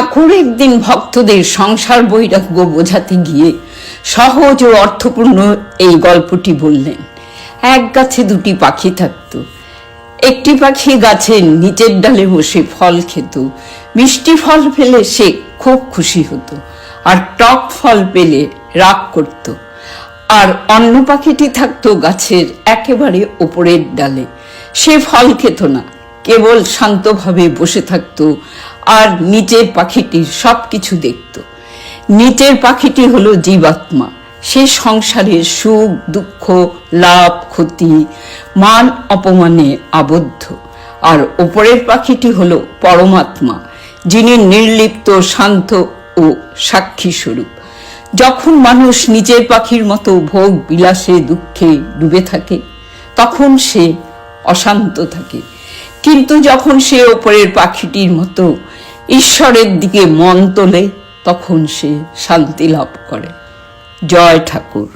ঠাকুর একদিন ভক্তদের সংসার বৈরাগ্য বোঝাতে গিয়ে সহজ ও অর্থপূর্ণ এই গল্পটি বললেন। এক গাছে দুটি পাখি থাকত। একটি পাখি গাছের নিচের ডালে বসে ফল খেত। মিষ্টি ফল পেলে সে খুব খুশি হতো, আর টক ফল পেলে রাগ করত। আর অন্য পাখিটি থাকতো গাছের একেবারে ওপরের ডালে। সে ফল খেত না, কেবল শান্তভাবে বসে থাকতো আর নিচের পাখিটির সবকিছু দেখত। নিচের পাখিটি হলো জীবাত্মা। সে সংসারের সুখ দুঃখ, লাভ ক্ষতি, মান অপমানে আবদ্ধ। আর ওপরের পাখিটি হলো পরমাত্মা, যিনি নির্লিপ্ত, শান্ত ও সাক্ষী স্বরূপ। যখন মানুষ নিজের পাখির মতো ভোগ বিলাসে দুঃখে ডুবে থাকে, তখন সে অশান্ত থাকে। কিন্তু যখন সে ওপরের পাখিটির মতো ঈশ্বরের দিকে মন তোলে, তখন সে শান্তি লাভ করে। জয় ঠাকুর।